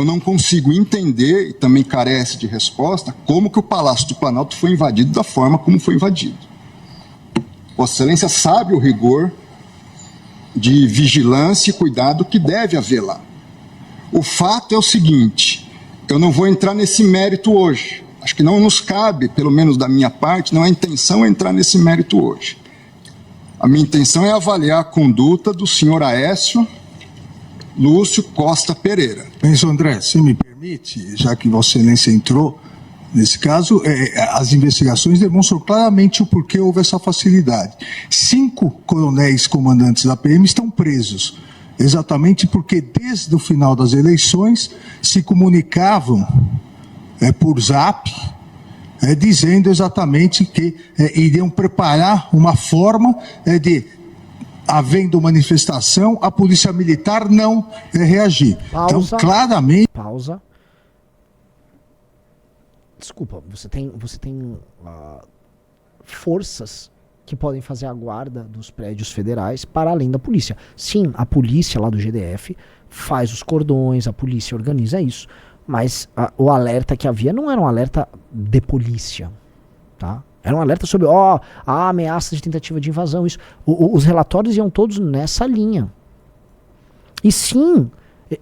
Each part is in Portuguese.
eu não consigo entender, e também carece de resposta, como que o Palácio do Planalto foi invadido da forma como foi invadido. Vossa Excelência sabe o rigor de vigilância e cuidado que deve haver lá. O fato é o seguinte, eu não vou entrar nesse mérito hoje. Acho que não nos cabe, pelo menos da minha parte, não é intenção entrar nesse mérito hoje. A minha intenção é avaliar a conduta do senhor Aécio Lúcio Costa Pereira. Ministro André, se me permite, já que Vossa Excelência entrou, nesse caso, as investigações demonstram claramente o porquê houve essa facilidade. 5 coronéis comandantes da PM estão presos, exatamente porque desde o final das eleições se comunicavam por zap, dizendo exatamente que iriam preparar uma forma de, havendo manifestação, a polícia militar não reagir. Pausa. Então, claramente... Pausa. Desculpa, você tem forças que podem fazer a guarda dos prédios federais para além da polícia. Sim, a polícia lá do GDF faz os cordões, a polícia organiza isso, mas o alerta que havia não era um alerta de polícia, tá? Era um alerta sobre, a ameaça de tentativa de invasão, isso. Os relatórios iam todos nessa linha. E sim,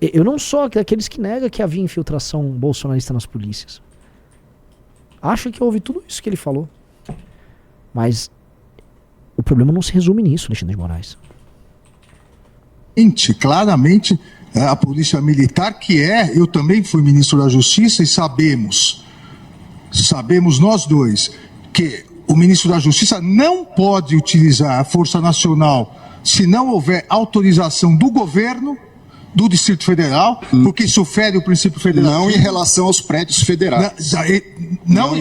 eu não sou daqueles que negam que havia infiltração bolsonarista nas polícias. Acho que houve tudo isso que ele falou. Mas o problema não se resume nisso, Alexandre de Moraes. Claramente, a polícia militar, eu também fui ministro da Justiça e sabemos nós dois, que o ministro da Justiça não pode utilizar a Força Nacional se não houver autorização do governo, do Distrito Federal, porque isso fere o princípio federal. Não em relação aos prédios federais.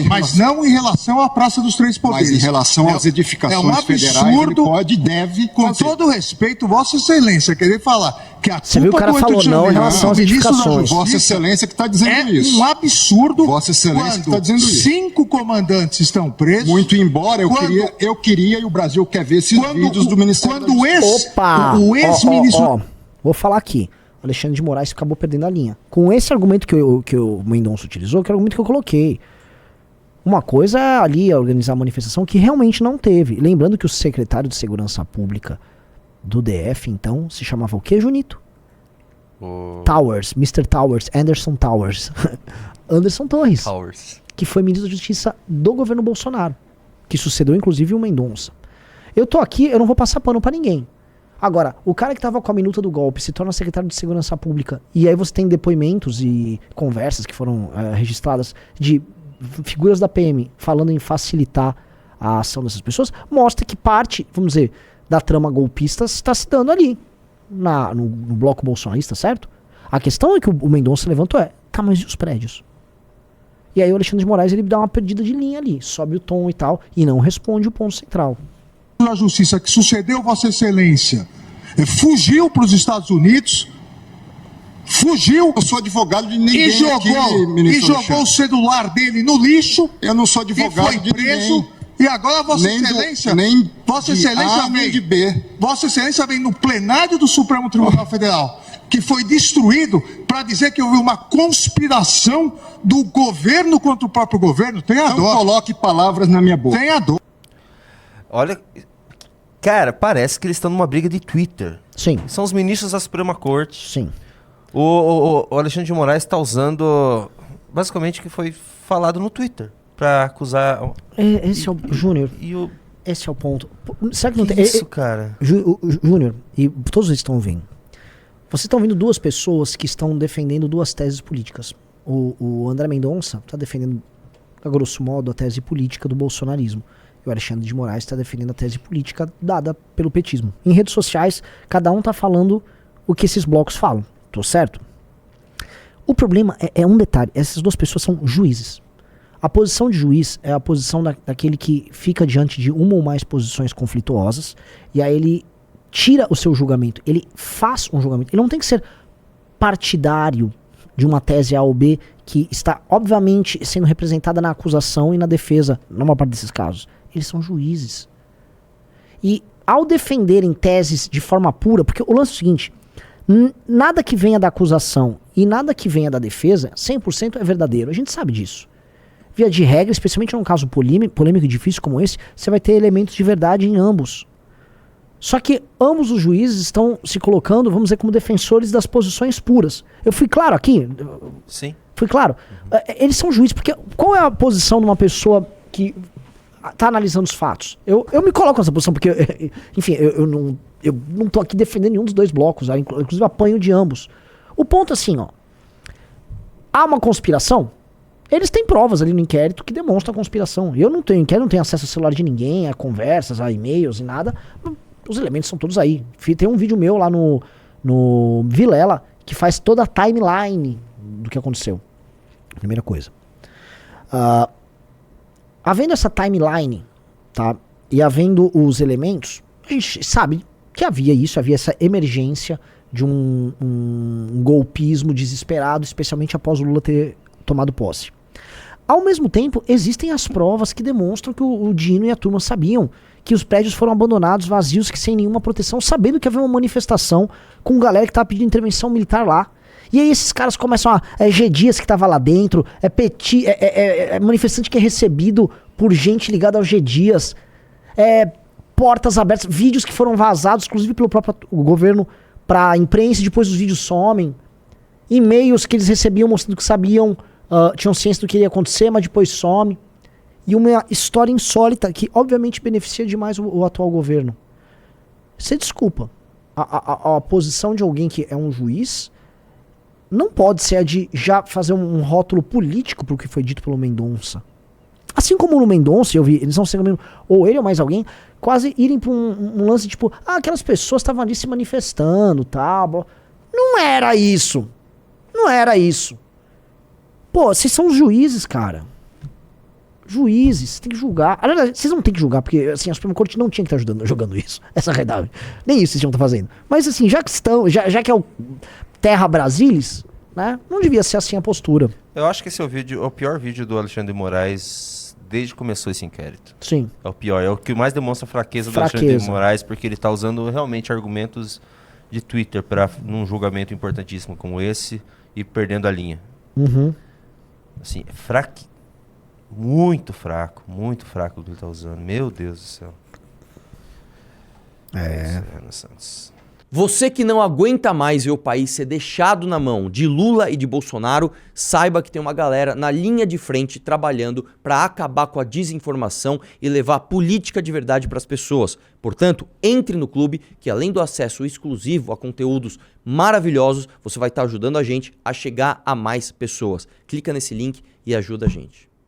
Mas não em relação à Praça dos Três Poderes. Mas em relação às edificações federais, ele pode e deve conter. Com todo respeito, Vossa Excelência, querer falar que a Você viu o cara falou não em relação às edificações. Vossa Excelência que está dizendo isso. É um absurdo. Vossa Excelência que está dizendo isso. 5 comandantes estão presos. Muito embora eu queria e o Brasil quer ver esses vídeos do Ministério da Justiça. O ex-ministro... Vou falar aqui. Alexandre de Moraes acabou perdendo a linha. Com esse argumento que o Mendonça utilizou, que é o argumento que eu coloquei. Uma coisa é ali organizar a manifestação que realmente não teve. Lembrando que o secretário de Segurança Pública do DF, então, se chamava o quê, Junito? Towers, Mr. Towers, Anderson Towers. Anderson Torres. Que foi ministro da Justiça do governo Bolsonaro. Que sucedeu, inclusive, o Mendonça. Eu tô aqui, eu não vou passar pano pra ninguém. Agora, o cara que tava com a minuta do golpe se torna secretário de Segurança Pública, e aí você tem depoimentos e conversas que foram registradas de figuras da PM falando em facilitar a ação dessas pessoas, mostra que parte, vamos dizer, da trama golpista está se dando ali, no bloco bolsonarista, certo? A questão é que o Mendonça levantou tá, mas e os prédios? E aí o Alexandre de Moraes, ele dá uma perdida de linha ali, sobe o tom e tal, e não responde o ponto central. A Justiça que sucedeu Vossa Excelência fugiu para os Estados Unidos, fugiu. Eu sou advogado de ninguém e jogou o celular dele no lixo. Eu não sou advogado e foi preso. E agora Vossa Excelência, Vossa Excelência vem no plenário do Supremo Tribunal Federal, que foi destruído, para dizer que houve uma conspiração do governo contra o próprio governo. Tenha dó. Não coloque palavras na minha boca. Tenha dó. Olha, cara, parece que eles estão numa briga de Twitter. Sim. São os ministros da Suprema Corte. Sim. O Alexandre de Moraes está usando basicamente o que foi falado no Twitter para acusar. Esse é o Júnior. Esse é o ponto. Será que não tem isso, cara? Júnior, e todos vocês estão ouvindo. Vocês estão ouvindo duas pessoas que estão defendendo duas teses políticas. O André Mendonça está defendendo, a grosso modo, a tese política do bolsonarismo. E o Alexandre de Moraes está defendendo a tese política dada pelo petismo. Em redes sociais, cada um está falando o que esses blocos falam. Tô certo? O problema é um detalhe. Essas duas pessoas são juízes. A posição de juiz é a posição daquele que fica diante de uma ou mais posições conflituosas, e aí ele tira o seu julgamento. Ele faz um julgamento. Ele não tem que ser partidário de uma tese A ou B que está, obviamente, sendo representada na acusação e na defesa, na maior parte desses casos. Eles são juízes. E ao defenderem teses de forma pura, porque o lance é o seguinte, nada que venha da acusação E nada que venha da defesa, 100% é verdadeiro. A gente sabe disso. Via de regra, especialmente num caso polêmico e difícil como esse, você vai ter elementos de verdade em ambos. Só que ambos os juízes estão se colocando, vamos dizer, como defensores das posições puras. Eu fui claro aqui? Sim. Fui claro? Eles são juízes, porque qual é a posição de uma pessoa que está analisando os fatos? Eu me coloco nessa posição, porque, enfim, eu não tô aqui defendendo nenhum dos dois blocos, inclusive apanho de ambos. O ponto é assim, ó. Há uma conspiração? Eles têm provas ali no inquérito que demonstram a conspiração. Eu não tenho inquérito, não tenho acesso ao celular de ninguém, a conversas, a e-mails e nada. Os elementos são todos aí. Tem um vídeo meu lá no Vilela que faz toda a timeline do que aconteceu. Primeira coisa. Havendo essa timeline, tá? E havendo os elementos, a gente sabe que havia essa emergência de um golpismo desesperado, especialmente após o Lula ter tomado posse. Ao mesmo tempo, existem as provas que demonstram que o Dino e a turma sabiam que os prédios foram abandonados, vazios, que sem nenhuma proteção, sabendo que havia uma manifestação com galera que estava pedindo intervenção militar lá. E aí esses caras começam G. Dias que estava lá dentro, manifestante que é recebido por gente ligada ao G. Dias, portas abertas, vídeos que foram vazados, inclusive pelo próprio governo, para a imprensa, e depois os vídeos somem, e-mails que eles recebiam mostrando que sabiam, tinham ciência do que ia acontecer, mas depois some. E uma história insólita que obviamente beneficia demais o atual governo. Você desculpa, a posição de alguém que é um juiz não pode ser a de já fazer um rótulo político pro que foi dito pelo Mendonça. Assim como no Mendonça, eu vi, eles vão ser, ou ele ou mais alguém, quase irem pra um lance tipo, aquelas pessoas estavam ali se manifestando, tal. Não era isso. Não era isso. Pô, vocês são os juízes, cara. Juízes, tem que julgar. Aliás, vocês não tem que julgar, porque assim, a Suprema Corte não tinha que estar jogando isso. Essa é a realidade. Nem isso vocês tinham que estar fazendo. Mas assim, já que é o Terra Brasilis, né? Não devia ser assim a postura. Eu acho que esse é o pior vídeo do Alexandre de Moraes desde que começou esse inquérito. Sim. É o pior. É o que mais demonstra a fraqueza do Alexandre de Moraes, porque ele está usando realmente argumentos de Twitter num julgamento importantíssimo como esse e perdendo a linha. Uhum. Assim, é muito fraco o que ele está usando. Meu Deus do céu. Santos. Você que não aguenta mais ver o país ser deixado na mão de Lula e de Bolsonaro, saiba que tem uma galera na linha de frente trabalhando para acabar com a desinformação e levar a política de verdade para as pessoas. Portanto, entre no clube que além do acesso exclusivo a conteúdos maravilhosos, você vai estar ajudando a gente a chegar a mais pessoas. Clica nesse link e ajuda a gente.